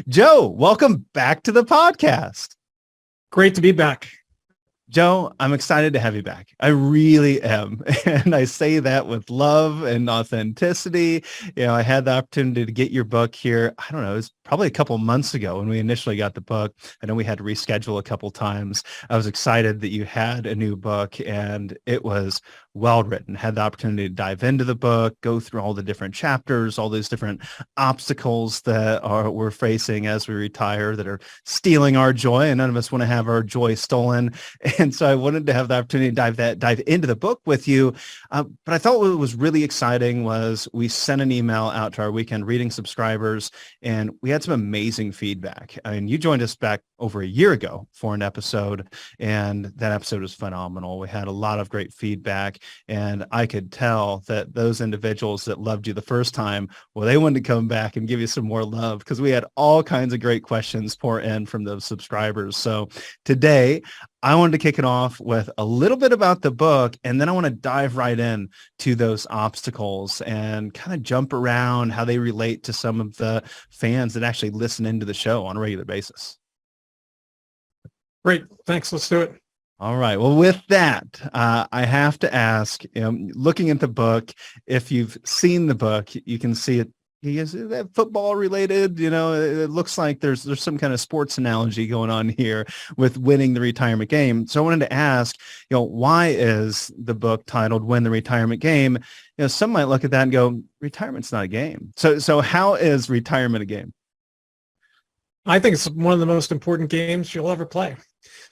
Joe, welcome back to the podcast. Great to be back. Joe, I'm excited to have you back. I really am. And I say that with love and authenticity. I had the opportunity to get your book here. I don't know, it was probably a couple months ago when we initially got the book. I know we had to reschedule a couple times. I was excited that you had a new book and it was well written. Had the opportunity to dive into the book, go through all the different chapters, all these different obstacles that we're facing as we retire that are stealing our joy, and none of us want to have our joy stolen. And so I wanted to have the opportunity to dive into the book with you. But I thought what was really exciting was we sent an email out to our weekend reading subscribers, and we had some amazing feedback. I mean, you joined us back over a year ago for an episode, and that episode was phenomenal. We had a lot of great feedback, and I could tell that those individuals that loved you the first time, well, they wanted to come back and give you some more love because we had all kinds of great questions pour in from those subscribers. So today, I wanted to kick it off with a little bit about the book, and then I want to dive right in to those obstacles and kind of jump around how they relate to some of the fans that actually listen into the show on a regular basis. Great. Thanks. Let's do it. All right. Well, with that, I have to ask, looking at the book, if you've seen the book, you can see it. Is that football related? It looks like there's some kind of sports analogy going on here with winning the retirement game. So I wanted to ask, why is the book titled Win the Retirement Game? Some might look at that and go, retirement's not a game. So how is retirement a game? I think it's one of the most important games you'll ever play.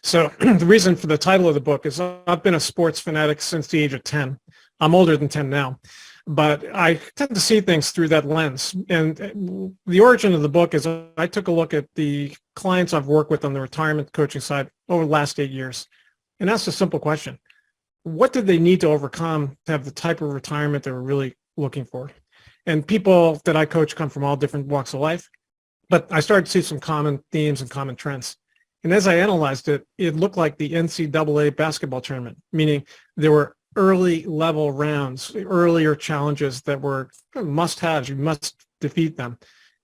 So the reason for the title of the book is I've been a sports fanatic since the age of 10. I'm older than 10 now, but I tend to see things through that lens. And the origin of the book is I took a look at the clients I've worked with on the retirement coaching side over the last 8 years and asked a simple question. What did they need to overcome to have the type of retirement they were really looking for? And people that I coach come from all different walks of life, but I started to see some common themes and common trends. And as I analyzed it, it looked like the NCAA basketball tournament, meaning there were early level rounds, earlier challenges that were must-haves. You must defeat them.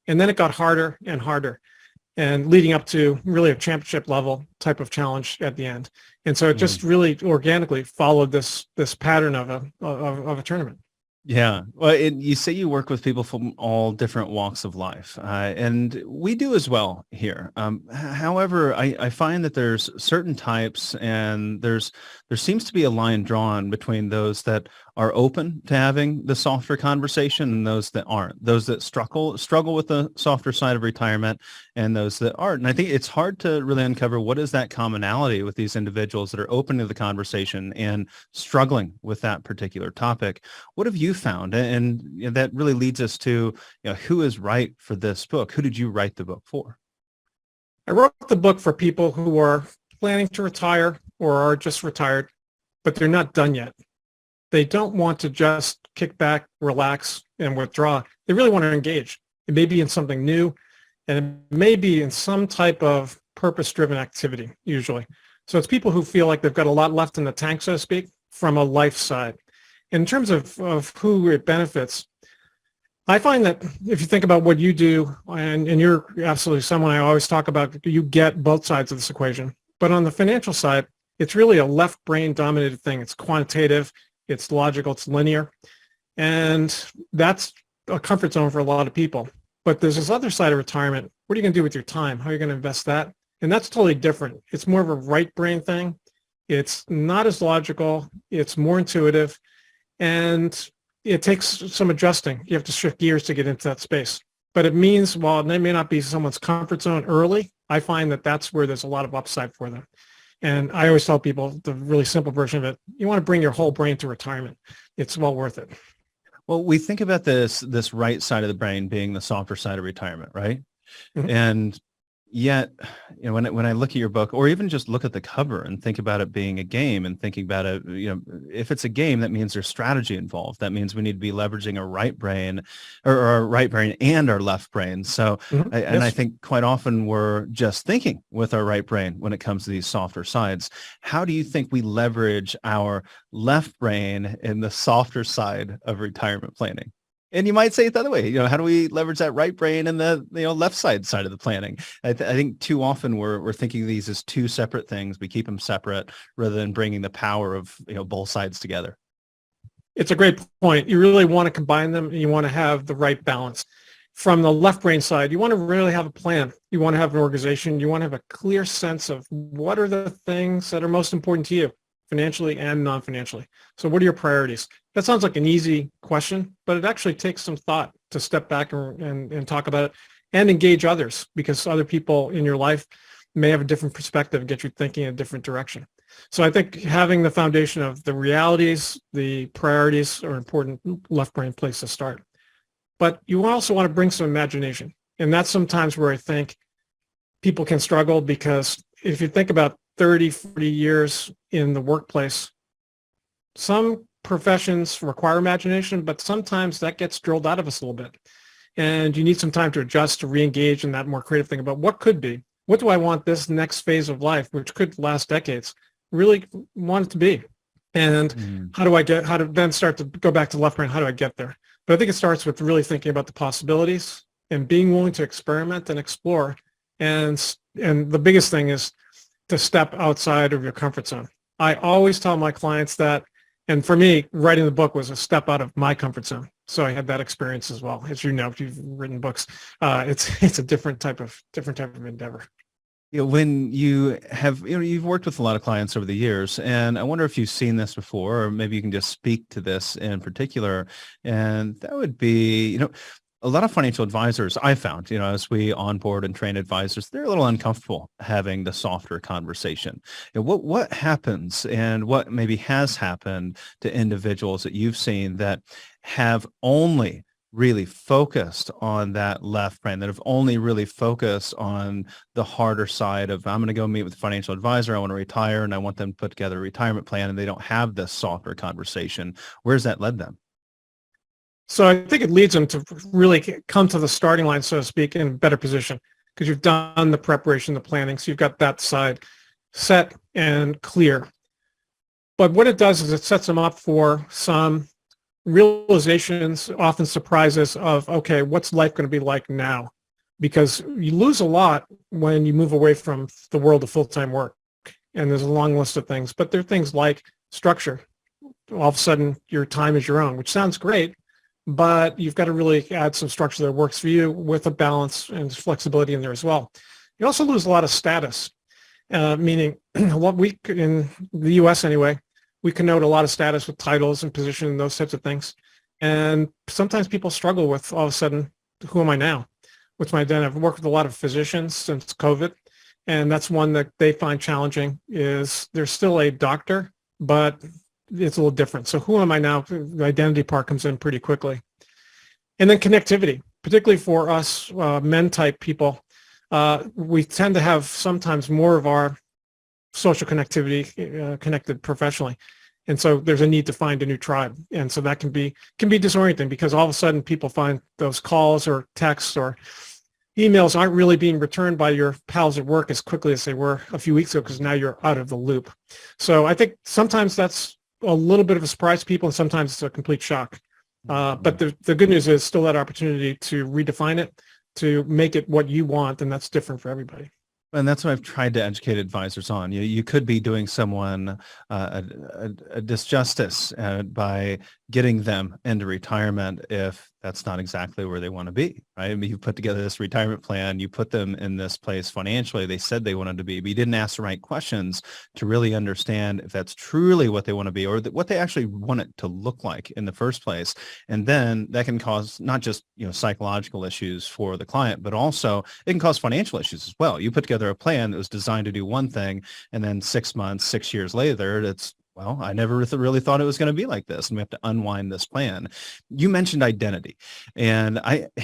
And then it got harder and harder, and leading up to really a championship level type of challenge at the end. And so it just really organically followed this pattern of a tournament. Yeah. Well, you say you work with people from all different walks of life, and we do as well here. However, I find that there's certain types, and there seems to be a line drawn between those that are open to having the softer conversation and those that aren't, those that struggle with the softer side of retirement and those that aren't. And I think it's hard to really uncover what is that commonality with these individuals that are open to the conversation and struggling with that particular topic. What have you found? And that really leads us to, who is right for this book? Who did you write the book for? I wrote the book for people who are planning to retire or are just retired, but they're not done yet. They don't want to just kick back, relax, and withdraw. They really want to engage. It may be in something new, and it may be in some type of purpose-driven activity, usually. So it's people who feel like they've got a lot left in the tank, so to speak, from a life side. In terms of who it benefits, I find that if you think about what you do, and you're absolutely someone I always talk about, you get both sides of this equation. But on the financial side, it's really a left brain dominated thing. It's quantitative. It's logical, it's linear, and that's a comfort zone for a lot of people. But there's this other side of retirement. What are you going to do with your time? How are you going to invest that? And that's totally different. It's more of a right brain thing. It's not as logical. It's more intuitive, and it takes some adjusting. You have to shift gears to get into that space. But it means, while it may not be someone's comfort zone early, I find that that's where there's a lot of upside for them. And I always tell people the really simple version of it, you want to bring your whole brain to retirement. It's well worth it. Well, we think about this right side of the brain being the softer side of retirement, right? Mm-hmm. And yet, when I look at your book, or even just look at the cover and think about it being a game and thinking about it, if it's a game, that means there's strategy involved. That means we need to be leveraging our right brain or our right brain and our left brain. So, I think quite often we're just thinking with our right brain when it comes to these softer sides. How do you think we leverage our left brain in the softer side of retirement planning? And you might say it the other way, how do we leverage that right brain and the left side of the planning? I think too often we're thinking of these as two separate things. We keep them separate rather than bringing the power of both sides together. It's a great point. You really want to combine them, and you want to have the right balance. From the left brain side, you want to really have a plan. You want to have an organization. You want to have a clear sense of what are the things that are most important to you, financially and non-financially. So what are your priorities? That sounds like an easy question, but it actually takes some thought to step back and talk about it and engage others, because other people in your life may have a different perspective and get you thinking in a different direction. So I think having the foundation of the realities, the priorities are an important left brain place to start. But you also want to bring some imagination. And that's sometimes where I think people can struggle, because if you think about 30, 40 years in the workplace, some professions require imagination, but sometimes that gets drilled out of us a little bit. And you need some time to adjust, to re-engage in that more creative thing about what could be. What do I want this next phase of life, which could last decades, really want it to be? And how to then start to go back to left brain, how do I get there? But I think it starts with really thinking about the possibilities and being willing to experiment and explore. And the biggest thing is to step outside of your comfort zone. I always tell my clients that, and for me, writing the book was a step out of my comfort zone. So I had that experience as well. As you know, if you've written books, it's a different type of endeavor. When you have, you've worked with a lot of clients over the years, and I wonder if you've seen this before, or maybe you can just speak to this in particular. And that would be, a lot of financial advisors I found, as we onboard and train advisors, they're a little uncomfortable having the softer conversation. What happens, and what maybe has happened to individuals that you've seen that have only really focused on that left brain, that have only really focused on the harder side of, I'm going to go meet with a financial advisor, I want to retire, and I want them to put together a retirement plan, and they don't have this softer conversation? Where's that led them? So I think it leads them to really come to the starting line, so to speak, in a better position, because you've done the preparation, the planning, so you've got that side set and clear. But what it does is it sets them up for some realizations, often surprises of, okay, what's life going to be like now? Because you lose a lot when you move away from the world of full-time work. And there's a long list of things, but there are things like structure. All of a sudden, your time is your own, which sounds great, but you've got to really add some structure that works for you with a balance and flexibility in there as well. You also lose a lot of status, meaning what we, in the U.S. anyway, we connote a lot of status with titles and position and those types of things. And sometimes people struggle with, all of a sudden, who am I now? What's my identity? I've worked with a lot of physicians since COVID, and that's one that they find challenging, is they're still a doctor, but it's a little different. So who am I now? The identity part comes in pretty quickly. And then connectivity, particularly for us men type people, we tend to have sometimes more of our social connectivity connected professionally. And so there's a need to find a new tribe. And so that can be disorienting, because all of a sudden people find those calls or texts or emails aren't really being returned by your pals at work as quickly as they were a few weeks ago, because now you're out of the loop. So I think sometimes that's a little bit of a surprise to people, and sometimes it's a complete shock. But the good news is still that opportunity to redefine it, to make it what you want, and that's different for everybody. And that's what I've tried to educate advisors on. You could be doing someone a disjustice by getting them into retirement if that's not exactly where they want to be, right? I mean, you put together this retirement plan, you put them in this place financially they said they wanted to be, but you didn't ask the right questions to really understand if that's truly what they want to be, or what they actually want it to look like in the first place. And then that can cause not just, psychological issues for the client, but also it can cause financial issues as well. You put together a plan that was designed to do one thing, and then 6 months, 6 years later, it's, well, I never really thought it was going to be like this, and we have to unwind this plan. You mentioned identity, and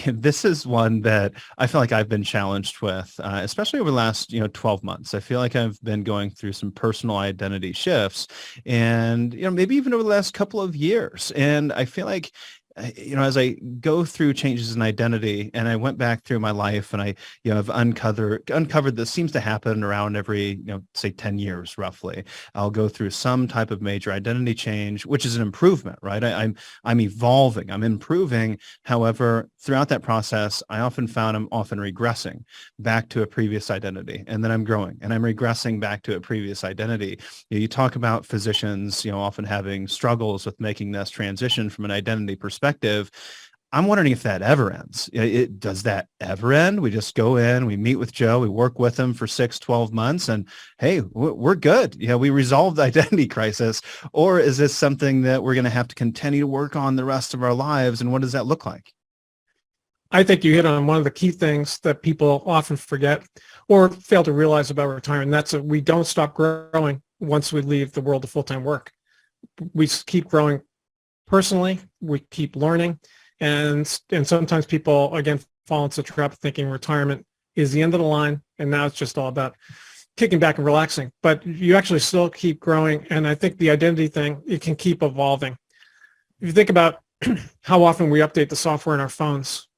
this is one that I feel like I've been challenged with, especially over the last 12 months. I feel like I've been going through some personal identity shifts, and maybe even over the last couple of years. And I feel like as I go through changes in identity, and I went back through my life, and I, have uncovered this seems to happen around every, say 10 years roughly. I'll go through some type of major identity change, which is an improvement, right? I'm evolving, I'm improving. However, throughout that process, I often found I'm often regressing back to a previous identity, and then I'm growing and I'm regressing back to a previous identity. You talk about physicians, often having struggles with making this transition from an identity perspective. I'm wondering if that ever ends. Does that ever end? We just go in, we meet with Joe, we work with him for 6-12 months, and hey, we're good. We resolved the identity crisis. Or is this something that we're going to have to continue to work on the rest of our lives? And what does that look like? I think you hit on one of the key things that people often forget or fail to realize about retirement. And that's that we don't stop growing once we leave the world of full-time work. We keep growing personally, we keep learning, and sometimes people, again, fall into the trap of thinking retirement is the end of the line, and now it's just all about kicking back and relaxing. But you actually still keep growing, and I think the identity thing, it can keep evolving. If you think about how often we update the software in our phones,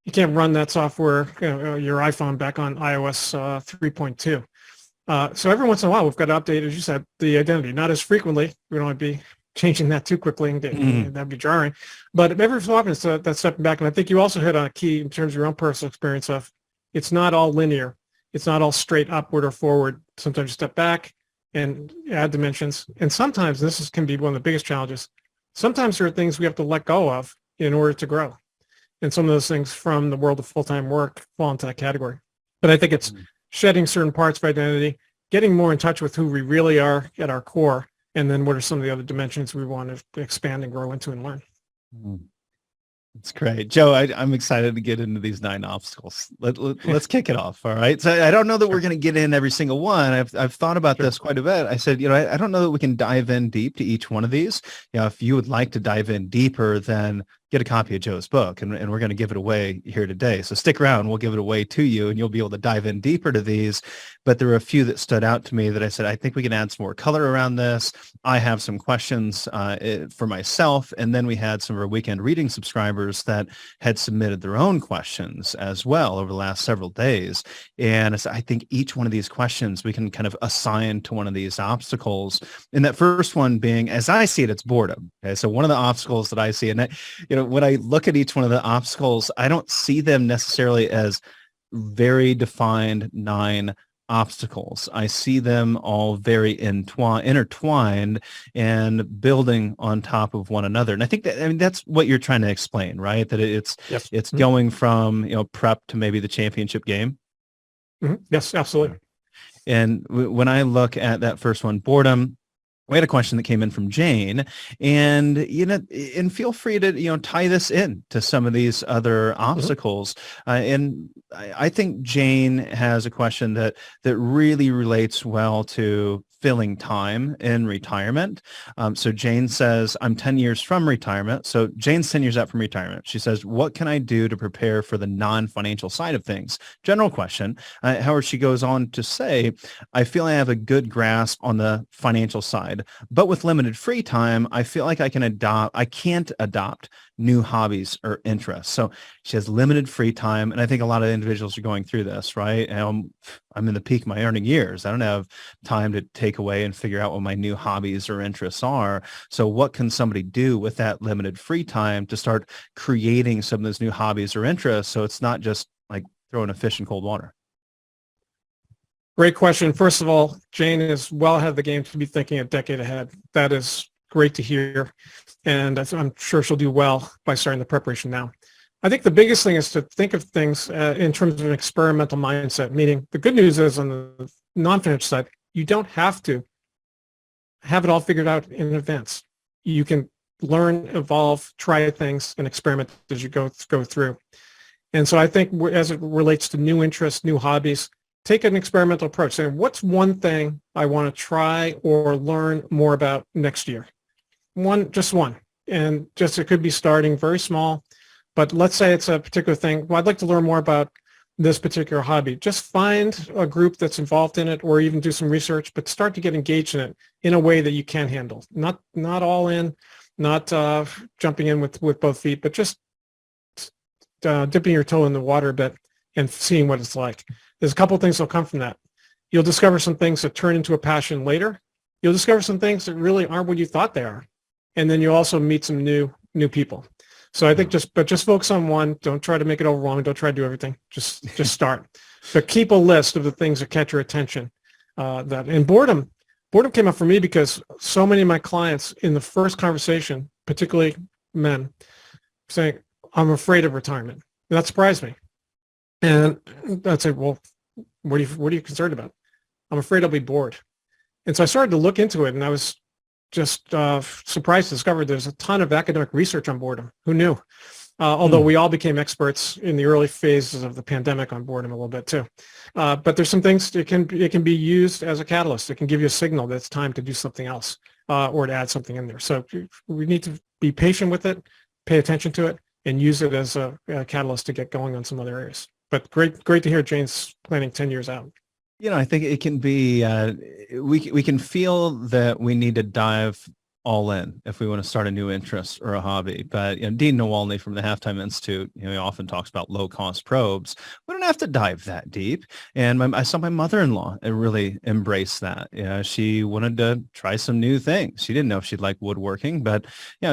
you can't run that software, your iPhone, back on iOS 3.2. So every once in a while, we've got to update, as you said, the identity. Not as frequently. We don't want to be changing that too quickly. That'd be jarring. But every so often, it's that stepping back. And I think you also hit on a key in terms of your own personal experience of it's not all linear. It's not all straight upward or forward. Sometimes you step back and add dimensions. And sometimes, can be one of the biggest challenges, sometimes there are things we have to let go of in order to grow. And some of those things from the world of full-time work fall into that category. But I think it's shedding certain parts of identity, getting more in touch with who we really are at our core, and then what are some of the other dimensions we want to expand and grow into and learn. That's great. Joe, I'm excited to get into these 9 obstacles. Let's kick it off. All right. So I don't know that we're going to get in every single one. I've thought about this quite a bit. I said, I don't know that we can dive in deep to each one of these. If you would like to dive in deeper, then get a copy of Joe's book, and we're going to give it away here today. So stick around. We'll give it away to you, and you'll be able to dive in deeper to these. But there were a few that stood out to me that I said, I think we can add some more color around this. I have some questions for myself. And then we had some of our weekend reading subscribers that had submitted their own questions as well over the last several days. And I think each one of these questions we can kind of assign to one of these obstacles. And that first one being, as I see it, it's boredom. Okay. So one of the obstacles that I see, and when I look at each one of the obstacles, I don't see them necessarily as very defined 9 obstacles. I see them all very intertwined and building on top of one another. And I think that's what you're trying to explain, right? That it's going from, prep to maybe the championship game. Yes, absolutely. And when I look at that first one, boredom, we had a question that came in from Jane, and and feel free to tie this in to some of these other obstacles. And I think Jane has a question that really relates well to filling time in retirement. So Jane says, I'm 10 years from retirement. So Jane's 10 years out from retirement. She says, what can I do to prepare for the non-financial side of things? General question. However, she goes on to say, I feel I have a good grasp on the financial side, but with limited free time, I feel like I can't adopt new hobbies or interests. So she has limited free time. And I think a lot of individuals are going through this, right? I'm in the peak of my earning years. I don't have time to take away and figure out what my new hobbies or interests are. So what can somebody do with that limited free time to start creating some of those new hobbies or interests? So it's not just like throwing a fish in cold water. Great question. First of all, Jane is well ahead of the game to be thinking a decade ahead. That is great to hear. And I'm sure she'll do well by starting the preparation now. I think the biggest thing is to think of things in terms of an experimental mindset, meaning the good news is on the non-financial side, you don't have to have it all figured out in advance. You can learn, evolve, try things, and experiment as you go through. And so I think as it relates to new interests, new hobbies, take an experimental approach. Saying, what's one thing I want to try or learn more about next year? Just one. And it could be starting very small, but let's say it's a particular thing. Well, I'd like to learn more about this particular hobby. Just find a group that's involved in it or even do some research, but start to get engaged in it in a way that you can handle. Not all in, not jumping in with both feet, but just dipping your toe in the water a bit and seeing what it's like. There's a couple of things that'll come from that. You'll discover some things that turn into a passion later. You'll discover some things that really aren't what you thought they are. And then you also meet some new people. So I think just focus on one. Don't try to make it overwhelming. Don't try to do everything. Just start. But keep a list of the things that catch your attention. And boredom came up for me because so many of my clients in the first conversation, particularly men, saying, I'm afraid of retirement. And that surprised me. And I'd say, well, what are you concerned about? I'm afraid I'll be bored. And so I started to look into it, and I was just surprised to discover there's a ton of academic research on boredom. Who knew? Although we all became experts in the early phases of the pandemic on boredom a little bit too. But there's some things it can be used as a catalyst. It can give you a signal that it's time to do something else or to add something in there. So we need to be patient with it, pay attention to it, and use it as a catalyst to get going on some other areas. But great to hear Jane's planning 10 years out. I think it can be, we can feel that we need to dive all in if we want to start a new interest or a hobby. But Dean Nawalny from the Halftime Institute, he often talks about low-cost probes. We don't have to dive that deep. And I saw my mother-in-law really embrace that. She wanted to try some new things. She didn't know if she'd like woodworking, but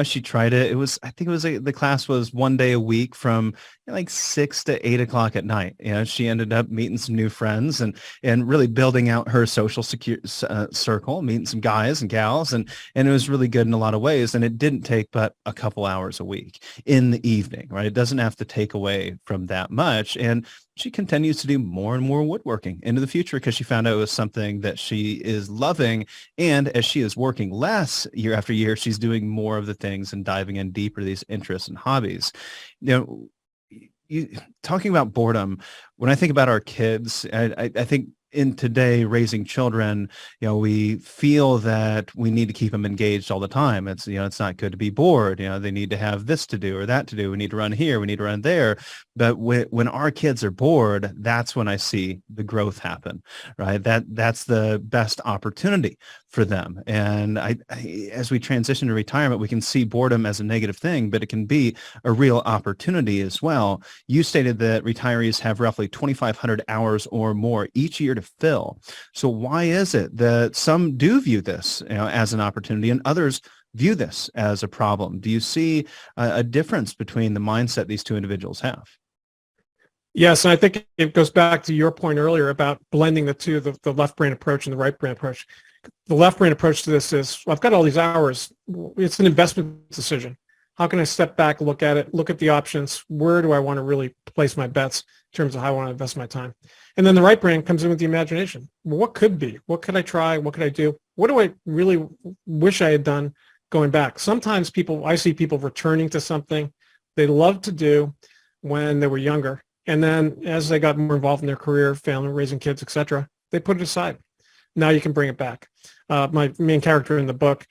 she tried it. I think the class was one day a week from like 6 to 8 o'clock at night. She ended up meeting some new friends and really building out her social circle, meeting some guys and gals, and it was really good in a lot of ways. And it didn't take but a couple hours a week in the evening, right? It doesn't have to take away from that much. And she continues to do more and more woodworking into the future because she found out it was something that she is loving. And as she is working less year after year, she's doing more of the things and diving in deeper to these interests and hobbies. Talking about boredom, when I think about our kids, I think in today raising children, we feel that we need to keep them engaged all the time. It's, it's not good to be bored. They need to have this to do or that to do. We need to run here. We need to run there. But when our kids are bored, that's when I see the growth happen, right? That's the best opportunity for them. And as we transition to retirement, we can see boredom as a negative thing, but it can be a real opportunity as well. You stated that retirees have roughly 2,500 hours or more each year to fill. So why is it that some do view this as an opportunity and others view this as a problem? Do you see a difference between the mindset these two individuals have? Yes, and I think it goes back to your point earlier about blending the two, the left brain approach and the right brain approach. The left brain approach to this is, well, I've got all these hours. It's an investment decision. How can I step back, look at it, look at the options? Where do I want to really place my bets in terms of how I want to invest my time? And then the right brain comes in with the imagination. Well, what could be? What could I try? What could I do? What do I really wish I had done going back? Sometimes I see people returning to something they loved to do when they were younger. And then as they got more involved in their career, family, raising kids, etc., they put it aside. Now you can bring it back. My main character in the book,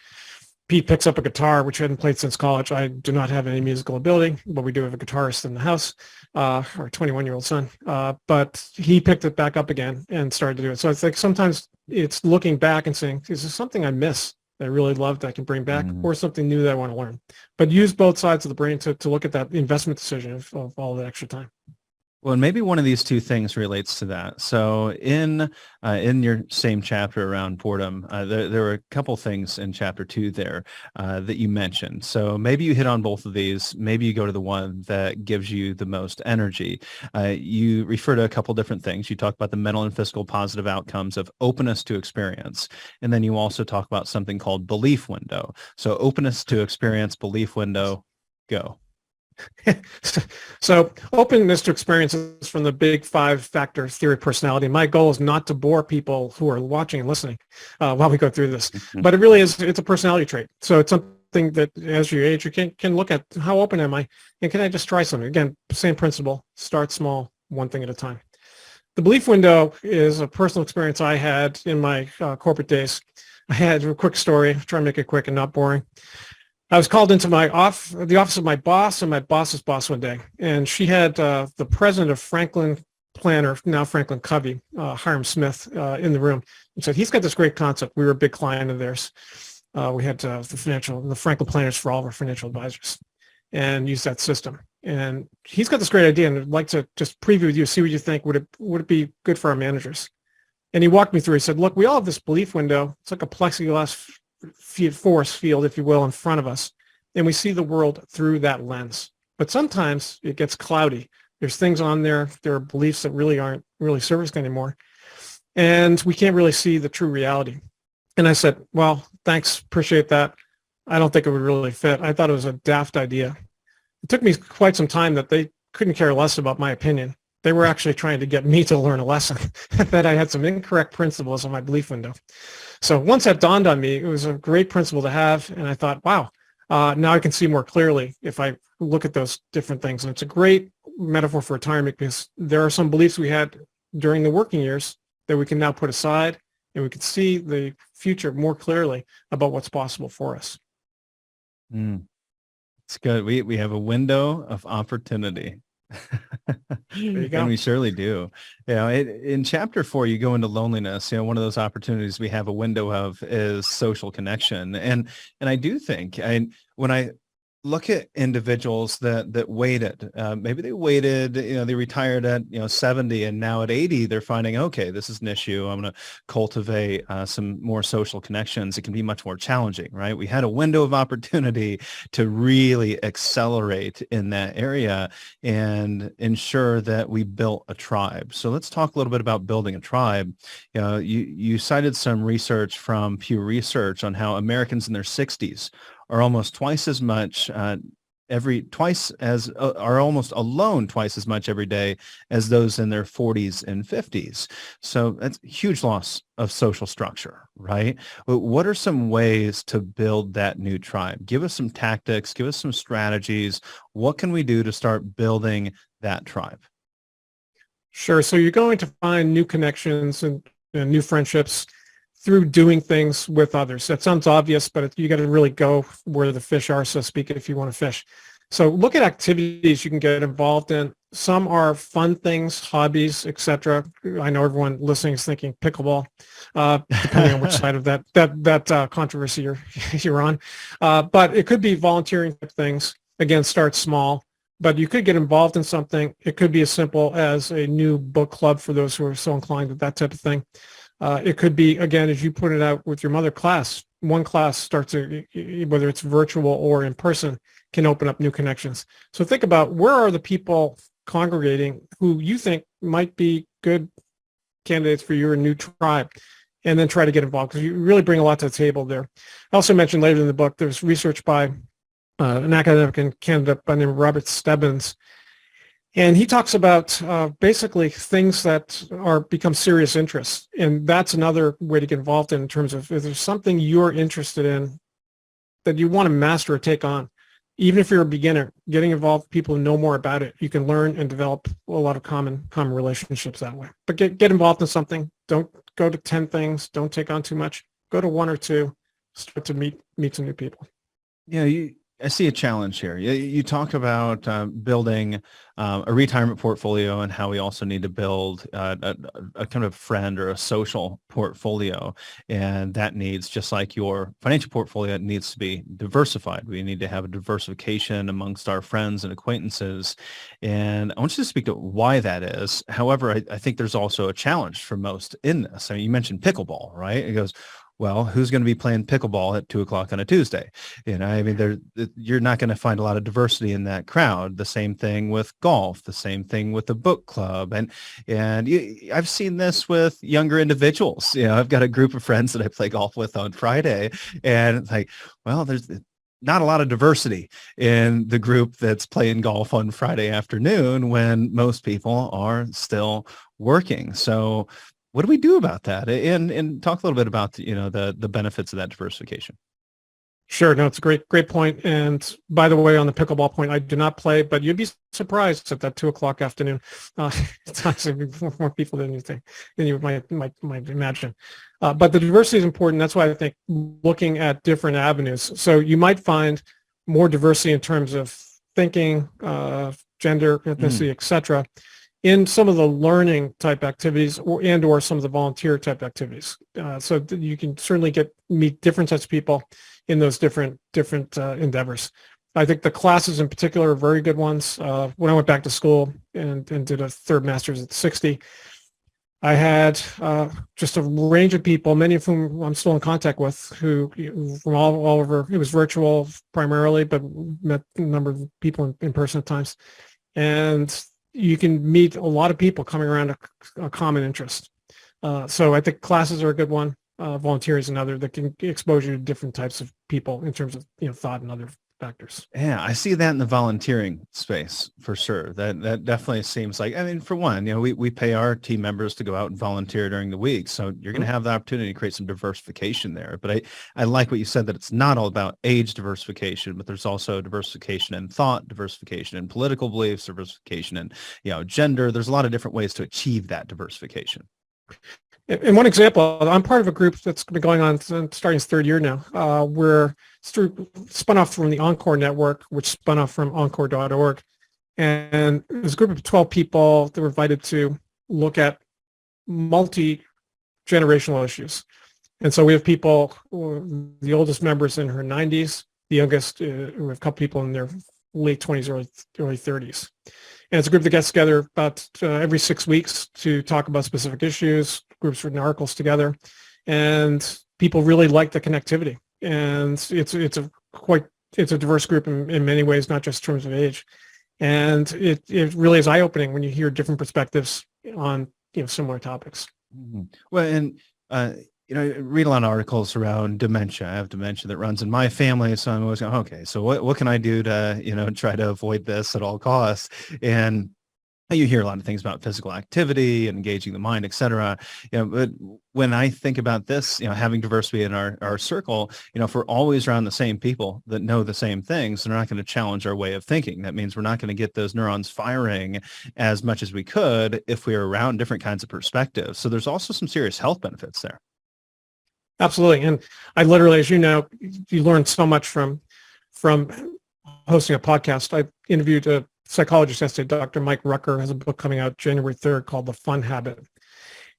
Pete, picks up a guitar, which I hadn't played since college. I do not have any musical ability, but we do have a guitarist in the house, our 21-year-old son. But he picked it back up again and started to do it. So it's like sometimes it's looking back and saying, is there something I miss that I really loved that I can bring back, or something new that I want to learn? But use both sides of the brain to look at that investment decision of all the extra time. Well, and maybe one of these two things relates to that. So in your same chapter around boredom, there were a couple things in chapter 2 there that you mentioned. So maybe you hit on both of these. Maybe you go to the one that gives you the most energy. You refer to a couple different things. You talk about the mental and physical positive outcomes of openness to experience. And then you also talk about something called belief window. So openness to experience, belief window, go. So openness to experiences from the big 5-factor theory of personality. My goal is not to bore people who are watching and listening while we go through this, but it really is, it's a personality trait. So it's something that as you age, you can look at how open am I, and can I just try something? Again, same principle, start small, one thing at a time. The belief window is a personal experience I had in my corporate days. I had a quick story, try to make it quick and not boring. I was called into the office of my boss and my boss's boss one day, and she had the president of Franklin Planner, now Franklin Covey, Hiram Smith, in the room, and said, he's got this great concept. We were a big client of theirs. We had the Franklin Planners for all of our financial advisors, and use that system. And he's got this great idea, and I'd like to just preview with you, see what you think. Would it be good for our managers? And he walked me through. He said, look, we all have this belief window. It's like a plexiglass force field, if you will, in front of us. And we see the world through that lens. But sometimes it gets cloudy. There's things on there. There are beliefs that really aren't really serviced anymore. And we can't really see the true reality. And I said, well, thanks. Appreciate that. I don't think it would really fit. I thought it was a daft idea. It took me quite some time that they couldn't care less about my opinion. They were actually trying to get me to learn a lesson that I had some incorrect principles on my belief window. So once that dawned on me, it was a great principle to have. And I thought, wow, now I can see more clearly if I look at those different things. And it's a great metaphor for retirement, because there are some beliefs we had during the working years that we can now put aside, and we can see the future more clearly about what's possible for us. It's good. We have a window of opportunity. There you go. And we surely do. In chapter 4, you go into loneliness. One of those opportunities we have a window of is social connection. And I do think, when I look at individuals that waited, maybe they waited, they retired at 70, and now at 80 they're finding, okay, this is an issue. I'm going to cultivate some more social connections. It can be much more challenging, right? We had a window of opportunity to really accelerate in that area and ensure that we built a tribe. So let's talk a little bit about building a tribe. You cited some research from Pew Research on how Americans in their 60s are almost twice as much are almost alone twice as much every day as those in their 40s and 50s. So that's a huge loss of social structure, right? But what are some ways to build that new tribe? Give us some tactics, give us some strategies. What can we do to start building that tribe? Sure. So you're going to find new connections and new friendships through doing things with others. That sounds obvious, but you got to really go where the fish are, so to speak, if you want to fish. So look at activities you can get involved in. Some are fun things, hobbies, etc. I know everyone listening is thinking pickleball, depending on which side of that controversy you're on. But it could be volunteering type things. Again, start small. But you could get involved in something. It could be as simple as a new book club for those who are so inclined to that type of thing. It could be, again, as you pointed out with your mother, class. One class starts, whether it's virtual or in person, can open up new connections. So think about, where are the people congregating who you think might be good candidates for your new tribe, and then try to get involved, because you really bring a lot to the table there. I also mentioned later in the book, there's research by an academic in Canada by the name of Robert Stebbins. And he talks about basically things that become serious interests. And that's another way to get involved in terms of, if there's something you're interested in that you want to master or take on, even if you're a beginner, getting involved with people who know more about it, you can learn and develop a lot of common relationships that way. But get involved in something. Don't go to 10 things. Don't take on too much. Go to 1 or 2. Start to meet some new people. I see a challenge here. You talk about building a retirement portfolio, and how we also need to build a kind of friend or a social portfolio. And that needs, just like your financial portfolio, it needs to be diversified. We need to have a diversification amongst our friends and acquaintances. And I want you to speak to why that is. However, I think there's also a challenge for most in this. I mean, you mentioned pickleball, right? It goes, well, who's going to be playing pickleball at 2:00 on a Tuesday? I mean, you're not going to find a lot of diversity in that crowd. The same thing with golf, the same thing with the book club. And I've seen this with younger individuals. I've got a group of friends that I play golf with on Friday, and it's like, well, there's not a lot of diversity in the group that's playing golf on Friday afternoon when most people are still working. So what do we do about that? And talk a little bit about the benefits of that diversification. Sure. No, it's a great point. And by the way, on the pickleball point, I do not play, but you'd be surprised at that 2:00 afternoon. It's actually more people than you might imagine. But the diversity is important. That's why I think looking at different avenues. So you might find more diversity in terms of thinking, gender, ethnicity, etc., in some of the learning type activities or some of the volunteer type activities. So you can certainly meet different types of people in those different endeavors. I think the classes in particular are very good ones. When I went back to school and did a third master's at 60, I had just a range of people, many of whom I'm still in contact with, who from all over. It was virtual primarily, but met a number of people in person at times. And you can meet a lot of people coming around a common interest. So I think classes are a good one. Volunteer is another that can expose you to different types of people in terms of thought and other factors. Yeah, I see that in the volunteering space for sure. That definitely seems like, I mean, for one, we pay our team members to go out and volunteer during the week. So you're going to have the opportunity to create some diversification there. But I like what you said, that it's not all about age diversification, but there's also diversification in thought, diversification in political beliefs, diversification in, gender. There's a lot of different ways to achieve that diversification. And one example, I'm part of a group that's been going on starting its third year now. We're spun off from the Encore network, which spun off from encore.org. And it was a group of 12 people that were invited to look at multi-generational issues. And so we have people, the oldest members in her 90s, the youngest, we have a couple people in their late 20s, early 30s. And it's a group that gets together about every 6 weeks to talk about specific issues. Groups written articles together, and people really like the connectivity. And it's a diverse group in many ways, not just in terms of age. And it really is eye-opening when you hear different perspectives on similar topics. Mm-hmm. Well, and I read a lot of articles around dementia. I have dementia that runs in my family, so I'm always going, okay, so what can I do to try to avoid this at all costs? And you hear a lot of things about physical activity and engaging the mind, et cetera. But when I think about this, having diversity in our circle, if we're always around the same people that know the same things, they're not going to challenge our way of thinking. That means we're not going to get those neurons firing as much as we could if we were around different kinds of perspectives. So there's also some serious health benefits there. Absolutely. And I literally, as you know, you learn so much from hosting a podcast. I interviewed a psychologist yesterday, Dr. Mike Rucker, has a book coming out January 3rd called The Fun Habit.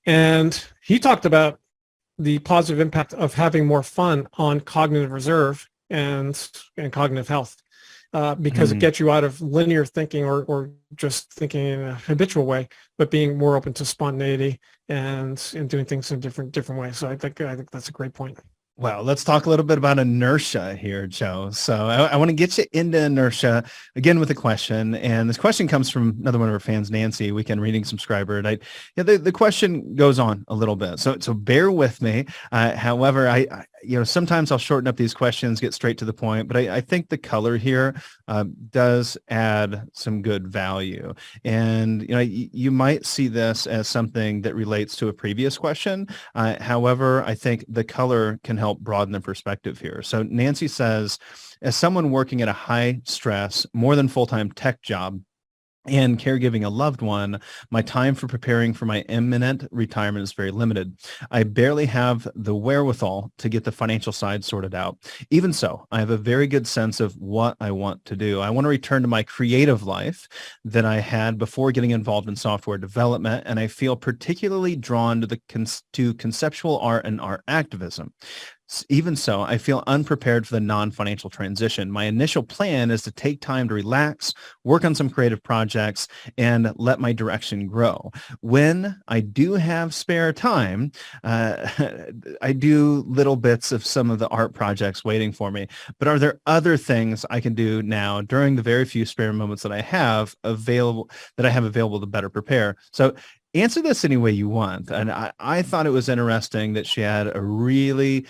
And he talked about the positive impact of having more fun on cognitive reserve and cognitive health, because it gets you out of linear thinking or just thinking in a habitual way, but being more open to spontaneity and doing things in different ways. So I think that's a great point. Well, let's talk a little bit about inertia here, Joe. So I want to get you into inertia again with a question. And this question comes from another one of our fans, Nancy, weekend reading subscriber. And the question goes on a little bit. So bear with me. However, I sometimes I'll shorten up these questions, get straight to the point, but I think the color here does add some good value. And, you might see this as something that relates to a previous question. However, I think the color can help broaden the perspective here. So Nancy says, as someone working at a high stress, more than full-time tech job, and caregiving a loved one, my time for preparing for my imminent retirement is very limited. I barely have the wherewithal to get the financial side sorted out. Even so, I have a very good sense of what I want to do. I want to return to my creative life that I had before getting involved in software development, and I feel particularly drawn to conceptual art and art activism. Even so, I feel unprepared for the non-financial transition. My initial plan is to take time to relax, work on some creative projects, and let my direction grow. When I do have spare time, I do little bits of some of the art projects waiting for me. But are there other things I can do now during the very few spare moments that I have available to better prepare? So answer this any way you want. And I thought it was interesting that she had a really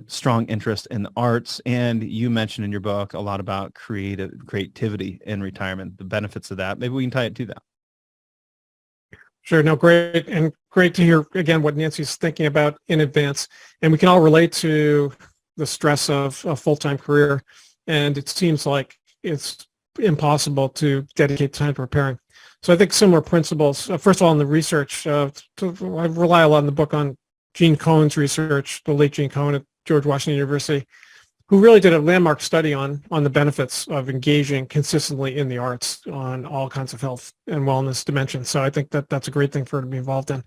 strong interest in the arts. And you mentioned in your book a lot about creativity in retirement, the benefits of that. Maybe we can tie it to that. Sure. No, great. And great to hear, again, what Nancy's thinking about in advance. And we can all relate to the stress of a full-time career. And it seems like it's impossible to dedicate time to preparing. So I think similar principles, first of all, in the research, I rely a lot in the book on Gene Cohen's research, the late Gene Cohen at George Washington University, who really did a landmark study on the benefits of engaging consistently in the arts on all kinds of health and wellness dimensions. So I think that that's a great thing for her to be involved in.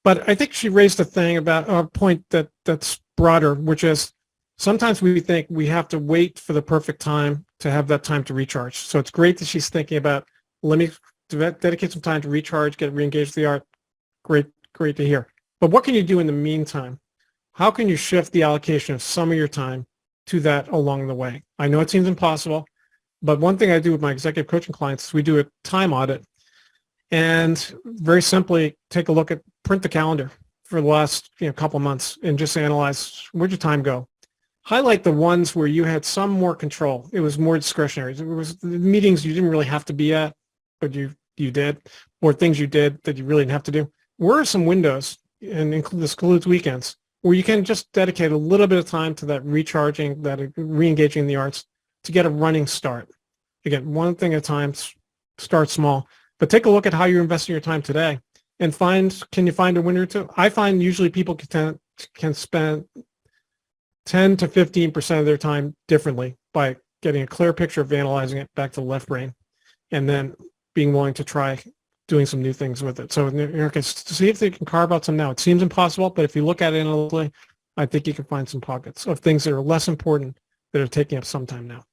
But I think she raised a thing about a point that's broader, which is sometimes we think we have to wait for the perfect time to have that time to recharge. So it's great that she's thinking about, let me dedicate some time to recharge, get re-engaged with the art. Great to hear. But what can you do in the meantime? How can you shift the allocation of some of your time to that along the way? I know it seems impossible, but one thing I do with my executive coaching clients is we do a time audit and very simply take a look at, print the calendar for the last couple of months and just analyze, where'd your time go? Highlight the ones where you had some more control. It was more discretionary. It was the meetings you didn't really have to be at, but you did, or things you did that you really didn't have to do. Where are some windows, and this includes weekends, where you can just dedicate a little bit of time to that recharging, that re-engaging in the arts to get a running start? Again, one thing at a time, start small, but take a look at how you're investing your time today and can you find a window or two? I find usually people can spend 10 to 15% of their time differently by getting a clear picture of analyzing it back to the left brain and then being willing to try doing some new things with it. So in your case, to see if they can carve out some now. It seems impossible, but if you look at it analytically, I think you can find some pockets of things that are less important that are taking up some time now.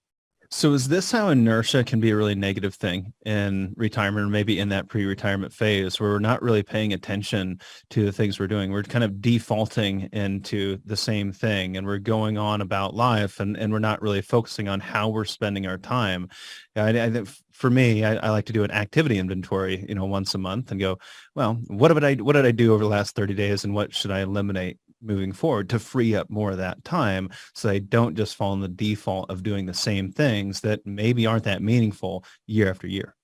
So is this how inertia can be a really negative thing in retirement, or maybe in that pre-retirement phase where we're not really paying attention to the things we're doing? We're kind of defaulting into the same thing and we're going on about life and we're not really focusing on how we're spending our time. I think for me, I like to do an activity inventory, once a month and go, well, what did I do over the last 30 days and what should I eliminate moving forward to free up more of that time so they don't just fall in the default of doing the same things that maybe aren't that meaningful year after year.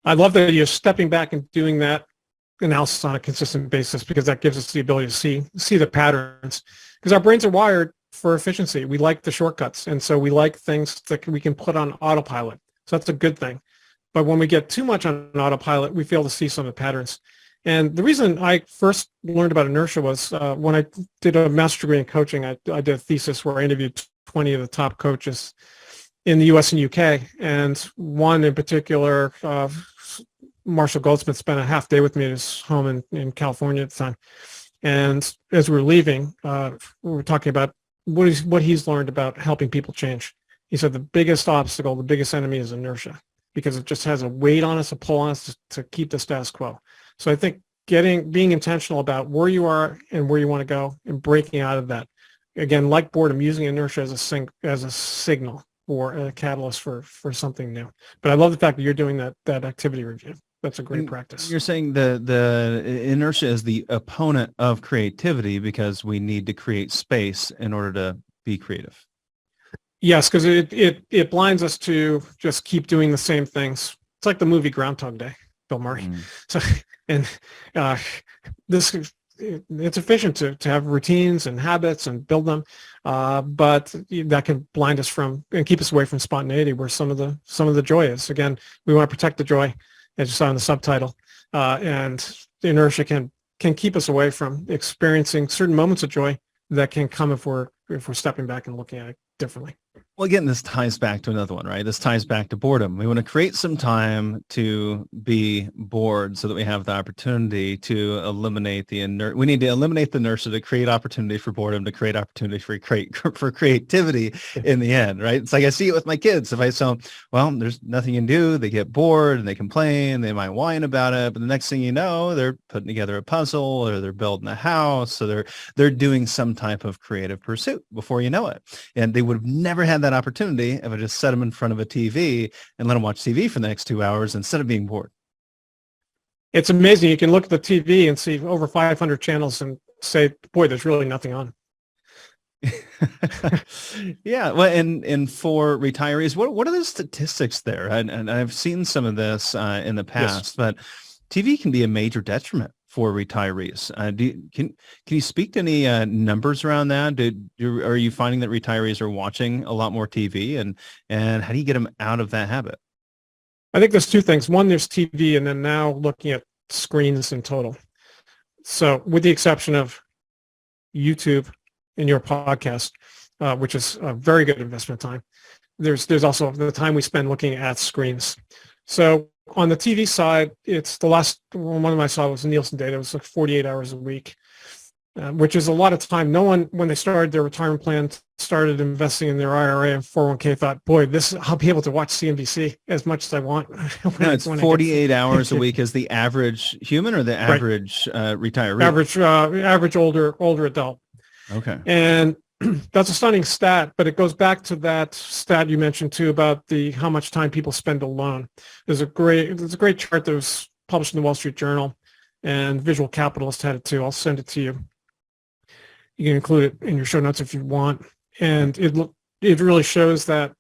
I love that you're stepping back and doing that analysis on a consistent basis, because that gives us the ability to see the patterns, because our brains are wired for efficiency. We like the shortcuts, and so we like things that we can put on autopilot. So that's a good thing. But when we get too much on autopilot, we fail to see some of the patterns. And the reason I first learned about inertia was when I did a master's degree in coaching, I did a thesis where I interviewed 20 of the top coaches in the US and UK. And one in particular, Marshall Goldsmith, spent a half day with me at his home in California at the time. And as we were leaving, we were talking about what he's learned about helping people change. He said the biggest obstacle, the biggest enemy is inertia, because it just has a weight on us, a pull on us to keep the status quo. So I think being intentional about where you are and where you want to go and breaking out of that. Again, like boredom, using inertia as a signal or a catalyst for something new. But I love the fact that you're doing that activity review. That's a great practice. You're saying the inertia is the opponent of creativity because we need to create space in order to be creative. Yes, because it blinds us to just keep doing the same things. It's like the movie Groundhog Day, Bill Murray. So, and it's efficient to have routines and habits and build them, but that can blind us from and keep us away from spontaneity, where some of the joy is. Again, we want to protect the joy, as you saw in the subtitle, and the inertia can keep us away from experiencing certain moments of joy that can come if we're stepping back and looking at it differently. Well, again, this ties back to another one, right? This ties back to boredom. We want to create some time to be bored so that we have the opportunity to eliminate the inertia. We need to eliminate the inertia to create opportunity for boredom, to create opportunity for creativity in the end, right? It's like I see it with my kids. If I tell them, well, there's nothing you can do, they get bored and they complain, they might whine about it, but the next thing you know, they're putting together a puzzle or they're building a house, so they're doing some type of creative pursuit before you know it. And they would have never had that opportunity if I just set them in front of a TV and let them watch TV for the next 2 hours instead of being bored. It's amazing. You can look at the TV and see over 500 channels and say, boy, there's really nothing on. Yeah. Well, and for retirees, what are the statistics there? And I've seen some of this in the past, yes. But TV can be a major detriment for retirees. Can you speak to any numbers around that? Are you finding that retirees are watching a lot more TV, and how do you get them out of that habit? I think there's two things. One, there's TV, and then now looking at screens in total. So with the exception of YouTube and your podcast, which is a very good investment time. There's also the time we spend looking at screens. So on the TV side, it's the last one of I saw was Nielsen data. It was like 48 hours a week, which is a lot of time. No one, when they started their retirement plan, started investing in their IRA and 401k, thought, boy, I'll be able to watch CNBC as much as I want. No, it's 48 hours a week is the average human or the average retiree? Average older adult. Okay. And that's a stunning stat, but it goes back to that stat you mentioned too about how much time people spend alone. There's a great chart that was published in the Wall Street Journal, and Visual Capitalist had it too. I'll send it to you. You can include it in your show notes if you want, and it really shows that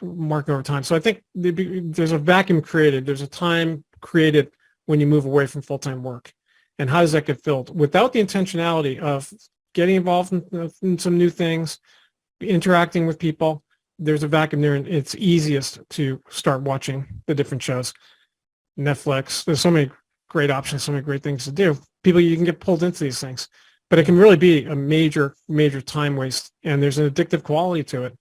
marking over time. So I think there's a vacuum created. There's a time created when you move away from full-time work, and how does that get filled? Without the intentionality of getting involved in some new things, interacting with people, there's a vacuum there, and it's easiest to start watching the different shows. Netflix, there's so many great options, so many great things to do. You can get pulled into these things, but it can really be a major time waste, and there's an addictive quality to it.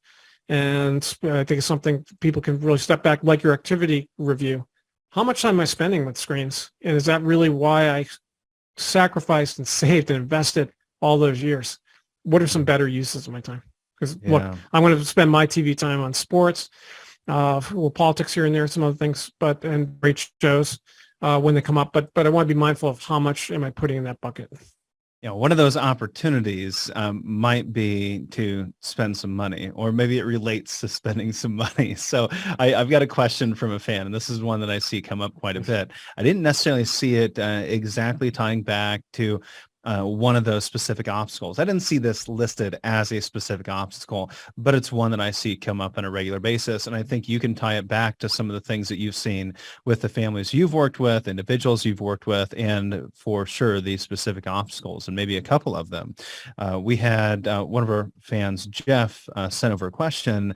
And I think it's something people can really step back, like your activity review. How much time am I spending with screens? And is that really why I sacrificed and saved and invested all those years? What are some better uses of my time? Because look, I'm going to spend my TV time on sports, politics here and there, some other things, and great shows when they come up. But I want to be mindful of how much am I putting in that bucket. One of those opportunities might be to spend some money, or maybe it relates to spending some money. So I've got a question from a fan, and this is one that I see come up quite a bit. I didn't necessarily see it exactly tying back to one of those specific obstacles. I didn't see this listed as a specific obstacle, but it's one that I see come up on a regular basis. And I think you can tie it back to some of the things that you've seen with the families you've worked with, individuals you've worked with, and for sure, these specific obstacles, and maybe a couple of them. We had one of our fans, Jeff, sent over a question.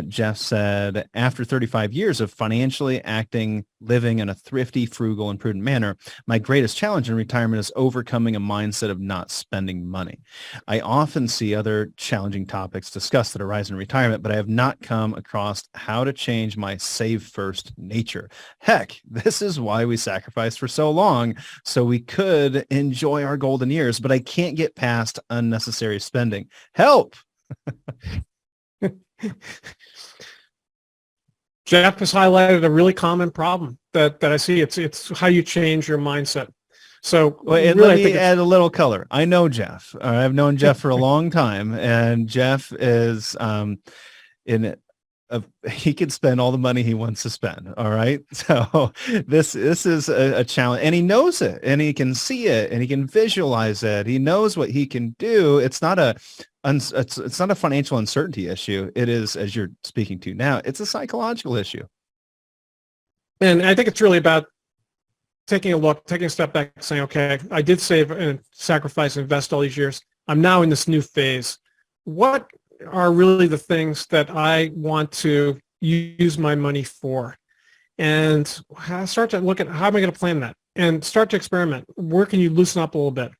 Jeff said, after 35 years of financially living in a thrifty, frugal, and prudent manner, my greatest challenge in retirement is overcoming a mindset of not spending money. I often see other challenging topics discussed that arise in retirement, but I have not come across how to change my save first nature. Heck, this is why we sacrificed for so long, so we could enjoy our golden years, but I can't get past unnecessary spending. Help! Jeff has highlighted a really common problem that I see. It's how you change your mindset. So really, let me add a little color. I know Jeff. I've known Jeff for a long time, and Jeff is he can spend all the money he wants to spend. All right. So this is a challenge, and he knows it, and he can see it, and he can visualize it. He knows what he can do. It's not a financial uncertainty issue. It is, as you're speaking to now, it's a psychological issue. And I think it's really about taking a step back, saying, okay, I did save and sacrifice and invest all these years. I'm now in this new phase. What are really the things that I want to use my money for? And start to look at how am I going to plan that, and start to experiment. Where can you loosen up a little bit?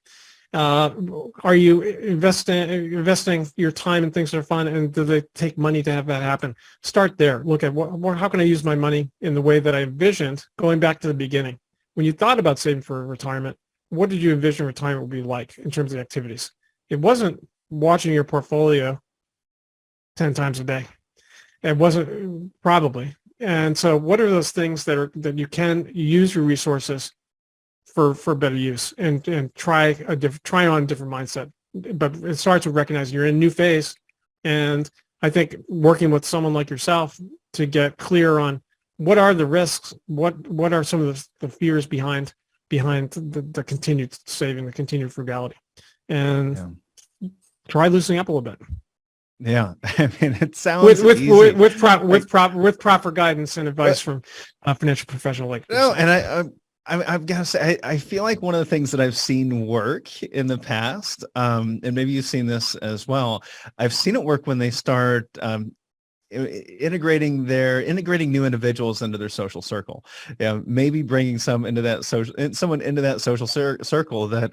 Are you investing your time in things that are fun, and do they take money to have that happen? Start there. Look at how can I use my money in the way that I envisioned, going back to the beginning. When you thought about saving for retirement, what did you envision retirement would be like in terms of activities? It wasn't watching your portfolio 10 times a day. It wasn't, probably. And so what are those things that you can use your resources for better use, and try on a different mindset? But it starts with recognizing you're in a new phase. And I think working with someone like yourself to get clear on what are the risks, what are some of the fears behind the continued saving, the continued frugality, and try loosening up a little bit. Yeah, I mean, it sounds easy. with proper guidance and advice from a financial professional like yourself. And I've got to say, I feel like one of the things that I've seen work in the past, and maybe you've seen this as well, I've seen it work when they start integrating new individuals into their social circle. Maybe bringing someone into that social circle that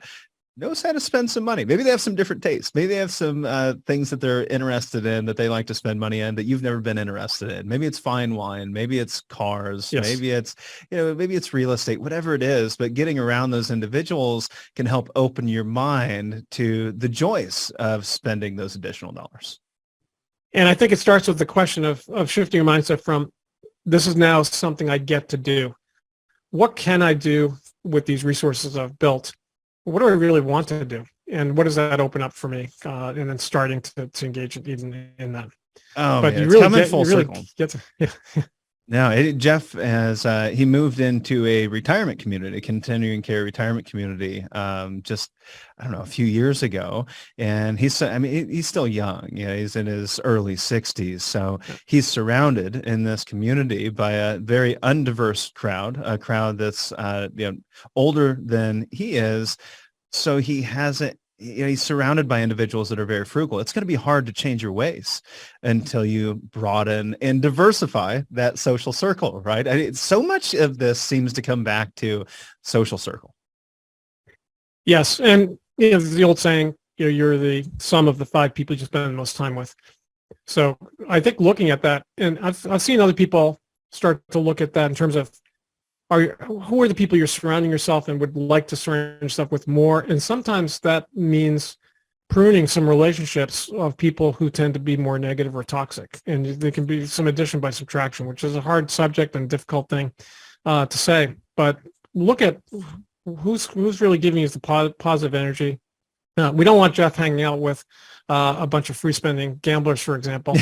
knows how to spend some money. Maybe they have some different tastes. Maybe they have some things that they're interested in that they like to spend money in that you've never been interested in. Maybe it's fine wine. Maybe it's cars. Yes. Maybe it's, maybe it's real estate, whatever it is. But getting around those individuals can help open your mind to the joys of spending those additional dollars. And I think it starts with the question of shifting your mindset from, this is now something I get to do. What can I do with these resources I've built? What do I really want to do? And what does that open up for me? And then starting to engage even in that. Oh, but man, you it's really coming full circle. No, Jeff has, he moved into a retirement community, continuing care retirement community, just, I don't know, a few years ago. And he's still young. He's in his early 60s. So he's surrounded in this community by a very undiverse crowd, a crowd that's, older than he is. So he hasn't, he's surrounded by individuals that are very frugal. It's going to be hard to change your ways until you broaden and diversify that social circle, right? So much of this seems to come back to social circle. Yes. And the old saying, you're the sum of the 5 people you spend the most time with. So I think looking at that, and I've seen other people start to look at that in terms of, who are the people you're surrounding yourself and would like to surround yourself with more? And sometimes that means pruning some relationships of people who tend to be more negative or toxic. And there can be some addition by subtraction, which is a hard subject and difficult thing to say. But look at who's really giving you the positive energy. We don't want Jeff hanging out with a bunch of free spending gamblers, for example,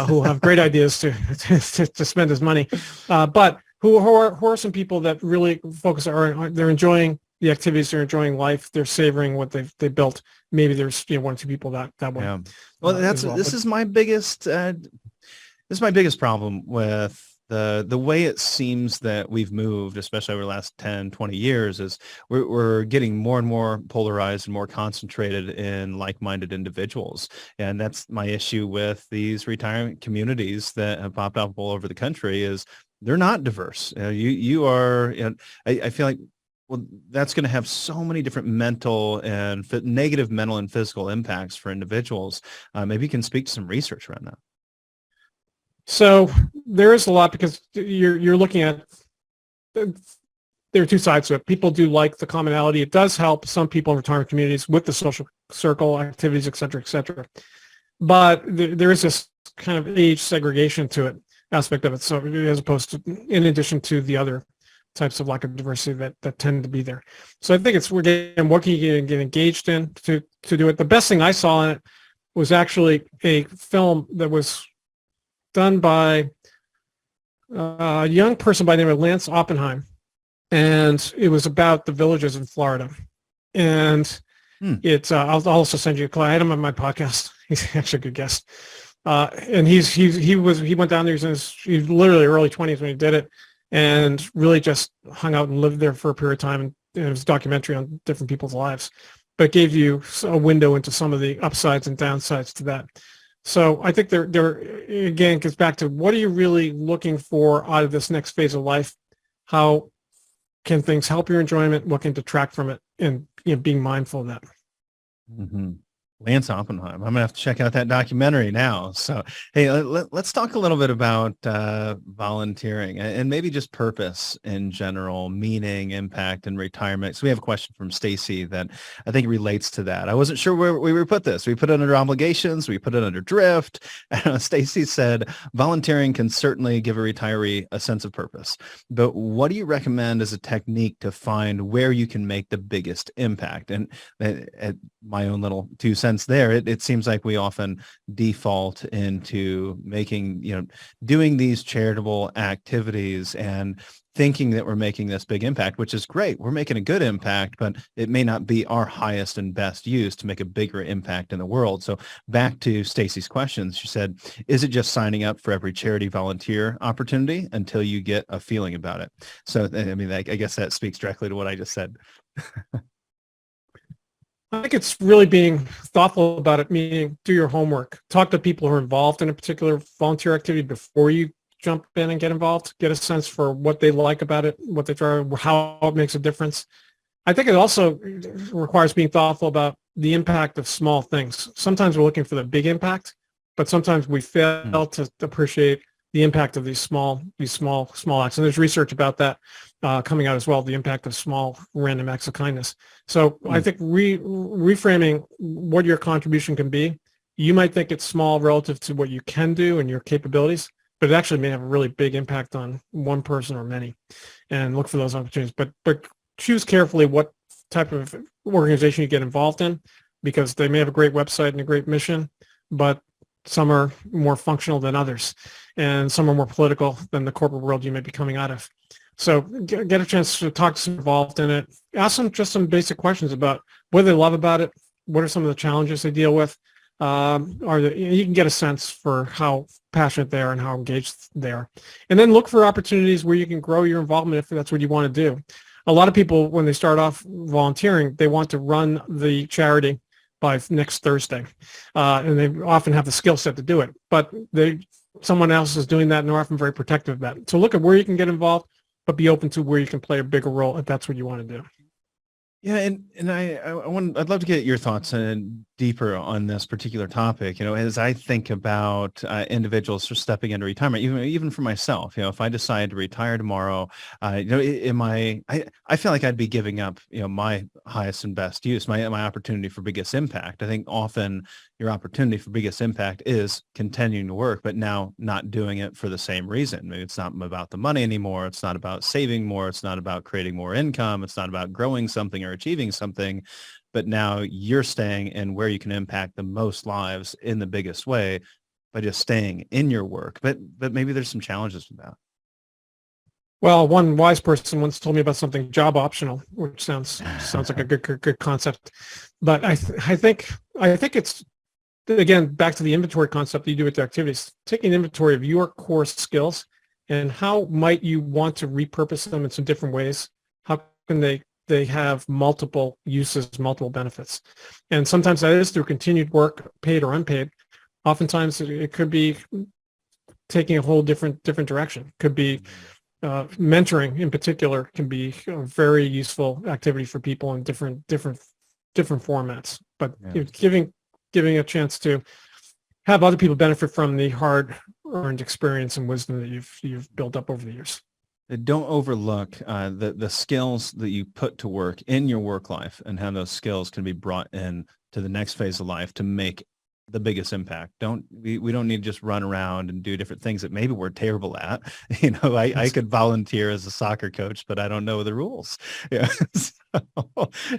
who have great ideas to spend his money. But who are some people that really focus on, they're enjoying the activities, they're enjoying life, they're savoring what they built. Maybe there's 1 or 2 people that way. Yeah. Well, this is my biggest problem with the way it seems that we've moved, especially over the last 10, 20 years, is we're getting more and more polarized and more concentrated in like-minded individuals. And that's my issue with these retirement communities that have popped up all over the country is they're not diverse. You are, I feel like, well, that's going to have so many different mental and negative mental and physical impacts for individuals. Maybe you can speak to some research around that. So there is a lot, because you're looking at, there are 2 sides to it. People do like the commonality. It does help some people in retirement communities with the social circle activities, et cetera, et cetera. But there is this kind of age segregation to it, aspect of it. So as opposed to, in addition to the other types of lack of diversity that tend to be there. So I think what can you get engaged in to do it. The best thing I saw in it was actually a film that was done by a young person by the name of Lance Oppenheim. And it was about the villages in Florida. And it's, I'll also send you a clip. I had him on my podcast. He's actually a good guest. And he went down there. He's literally early 20s when he did it, and really just hung out and lived there for a period of time. And it was a documentary on different people's lives, but it gave you a window into some of the upsides and downsides to that. So I think there again gets back to, what are you really looking for out of this next phase of life? How can things help your enjoyment? What can detract from it? And being mindful of that. Mm-hmm. Lance Oppenheim. I'm gonna have to check out that documentary now. So, hey, let's talk a little bit about volunteering and maybe just purpose in general, meaning, impact, and retirement. So we have a question from Stacy that I think relates to that. I wasn't sure where we would put this. We put it under obligations. We put it under drift. Stacy said, volunteering can certainly give a retiree a sense of purpose, but what do you recommend as a technique to find where you can make the biggest impact? And at my own little 2 cents there, it seems like we often default into making, doing these charitable activities and thinking that we're making this big impact, which is great. We're making a good impact, but it may not be our highest and best use to make a bigger impact in the world. So back to Stacy's questions, she said, is it just signing up for every charity volunteer opportunity until you get a feeling about it? So, I guess that speaks directly to what I just said. I think it's really being thoughtful about it, meaning do your homework. Talk to people who are involved in a particular volunteer activity before you jump in and get involved. Get a sense for what they like about it, what they try, how it makes a difference. I think it also requires being thoughtful about the impact of small things. Sometimes we're looking for the big impact, but sometimes we Mm, fail to appreciate the impact of these small acts. And there's research about that coming out as well, the impact of small random acts of kindness. So I mm, think reframing what your contribution can be, you might think it's small relative to what you can do and your capabilities, but it actually may have a really big impact on one person or many, and look for those opportunities. But choose carefully what type of organization you get involved in, because they may have a great website and a great mission, but some are more functional than others, and some are more political than the corporate world you may be coming out of. So get a chance to talk to some involved in it. Ask them just some basic questions about what they love about it. What are some of the challenges they deal with? You can get a sense for how passionate they are and how engaged they are. And then look for opportunities where you can grow your involvement if that's what you want to do. A lot of people, when they start off volunteering, they want to run the charity by next Thursday. And they often have the skill set to do it, but someone else is doing that, and they're often very protective of that. So look at where you can get involved, but be open to where you can play a bigger role if that's what you want to do. yeah, and I'd love to get your thoughts and deeper on this particular topic. As I think about individuals for stepping into retirement, even for myself, if I decide to retire tomorrow, I feel like I'd be giving up, my highest and best use, my opportunity for biggest impact. I think often your opportunity for biggest impact is continuing to work, but now not doing it for the same reason. Maybe it's not about the money anymore. It's not about saving more. It's not about creating more income. It's not about growing something or achieving something, but now you're staying in where you can impact the most lives in the biggest way by just staying in your work. But maybe there's some challenges with that. Well, one wise person once told me about something job optional, which sounds like a good concept. But I think it's, again, back to the inventory concept that you do with the activities. Taking an inventory of your core skills and how might you want to repurpose them in some different ways. How can they have multiple uses, multiple benefits? And sometimes that is through continued work, paid or unpaid. Oftentimes it could be taking a whole different direction. Could be mentoring in particular can be a very useful activity for people in different formats. But Yeah. Giving a chance to have other people benefit from the hard-earned experience and wisdom that you've built up over the years. Don't overlook the skills that you put to work in your work life, and how those skills can be brought in to the next phase of life to make the biggest impact. We don't need to just run around and do different things that maybe we're terrible at. I could volunteer as a soccer coach, but I don't know the rules. Yeah. So,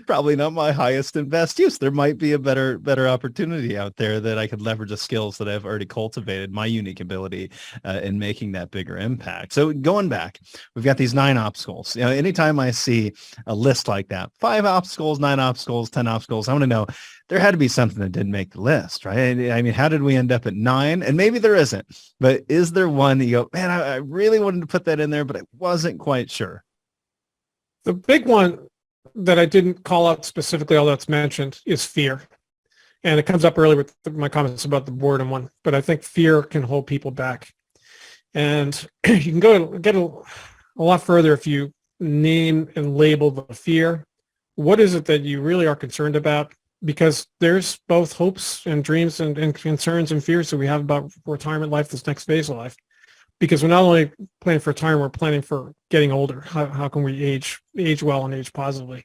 probably not my highest and best use. There might be a better opportunity out there that I could leverage the skills that I've already cultivated, my unique ability in making that bigger impact. So going back, we've got these 9 obstacles. Anytime I see a list like that, 5 obstacles, 9 obstacles, 10 obstacles, I want to know there had to be something that didn't make the list, right? I mean, how did we end up at 9? And maybe there isn't, but is there one that you go, man, I really wanted to put that in there, but I wasn't quite sure? The big one that I didn't call out specifically, although it's mentioned, is fear. And it comes up earlier with my comments about the boredom one, but I think fear can hold people back. And you can get a lot further if you name and label the fear. What is it that you really are concerned about? Because there's both hopes and dreams and concerns and fears that we have about retirement life, this next phase of life. Because we're not only planning for retirement, we're planning for getting older. How can we age well and age positively?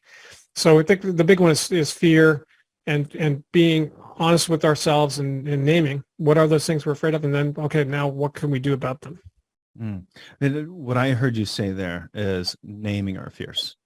So I think the big one is fear, and being honest with ourselves and naming what are those things we're afraid of, and then, okay, now what can we do about them? And what I heard you say there is naming our fears,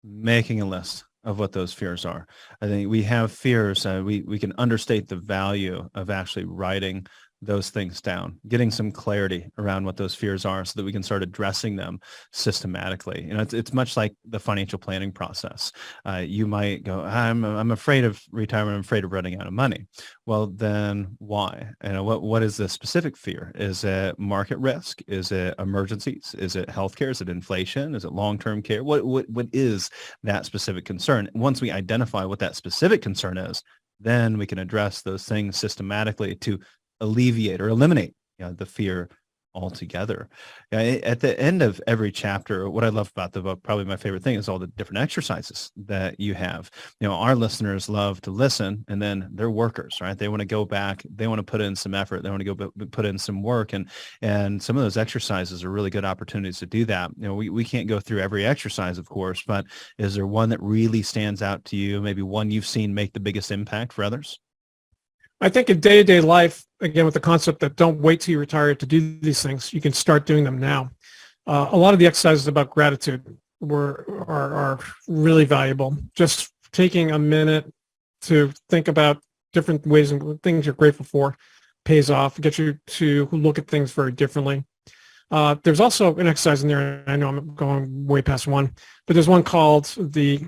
making a list of what those fears are. I think we have fears. We can understate the value of actually writing those things down, getting some clarity around what those fears are so that we can start addressing them systematically. It's much like the financial planning process. You might go, I'm afraid of retirement. I'm afraid of running out of money. Well, then why? What is the specific fear? Is it market risk? Is it emergencies? Is it healthcare? Is it inflation? Is it long-term care? What is that specific concern? Once we identify what that specific concern is, then we can address those things systematically to alleviate or eliminate the fear altogether. At the end of every chapter, what I love about the book, probably my favorite thing, is all the different exercises that you have. Our listeners love to listen, and then they're workers, right? They want to go back, they want to put in some effort, they want to go put in some work, and some of those exercises are really good opportunities to do that. We can't go through every exercise, of course, but is there one that really stands out to you? Maybe one you've seen make the biggest impact for others? I think in day-to-day life, again, with the concept that don't wait till you retire to do these things, you can start doing them now. A lot of the exercises about gratitude are really valuable. Just taking a minute to think about different ways and things you're grateful for pays off, gets you to look at things very differently. There's also an exercise in there, I know I'm going way past one, but there's one called the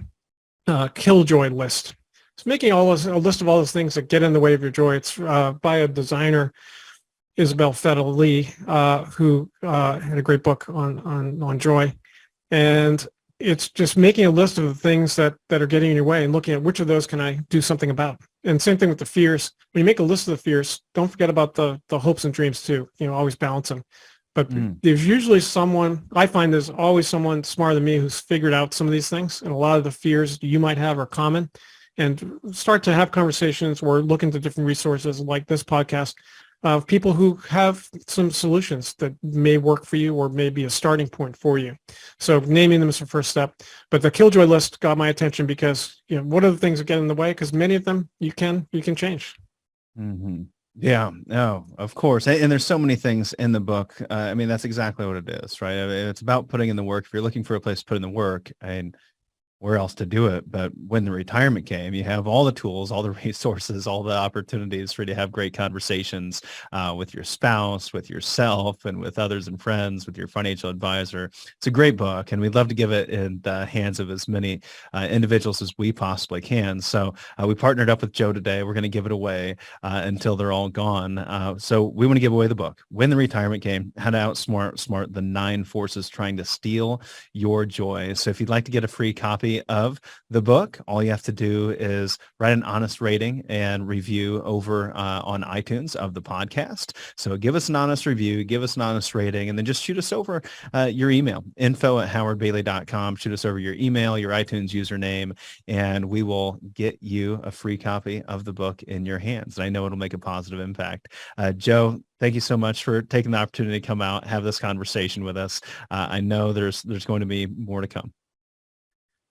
Killjoy list. It's making a list of all those things that get in the way of your joy. It's by a designer, Isabel Feta Lee, who had a great book on joy. And it's just making a list of the things that are getting in your way and looking at which of those can I do something about. And same thing with the fears. When you make a list of the fears, don't forget about the hopes and dreams too. Always balance them. But there's usually I find there's always someone smarter than me who's figured out some of these things. And a lot of the fears you might have are common. And start to have conversations or look into different resources like this podcast of people who have some solutions that may work for you or may be a starting point for you. So naming them is the first step. But the Killjoy list got my attention because, what are the things that get in the way? Because many of them you can change. Mm-hmm. Yeah, no, of course. And there's so many things in the book. That's exactly what it is, right? It's about putting in the work. If you're looking for a place to put in the work, and where else to do it. But when the retirement came, you have all the tools, all the resources, all the opportunities for you to have great conversations with your spouse, with yourself, and with others and friends, with your financial advisor. It's a great book, and we'd love to give it in the hands of as many individuals as we possibly can. So we partnered up with Joe today. We're going to give it away until they're all gone. So we want to give away the book, When the Retirement Came, How to Outsmart the 9 Forces Trying to Steal Your Joy. So if you'd like to get a free copy of the book, all you have to do is write an honest rating and review over on iTunes of the podcast. So give us an honest review, give us an honest rating, and then just shoot us over your email, info@howardbailey.com. Shoot us over your email, your iTunes username, and we will get you a free copy of the book in your hands. And I know it'll make a positive impact. Joe, thank you so much for taking the opportunity to come out, have this conversation with us. I know there's going to be more to come.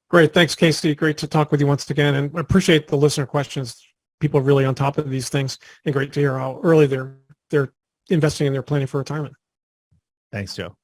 Great. Thanks, Casey. Great to talk with you once again. And I appreciate the listener questions. People are really on top of these things, and great to hear how early they're investing in their planning for retirement. Thanks, Joe.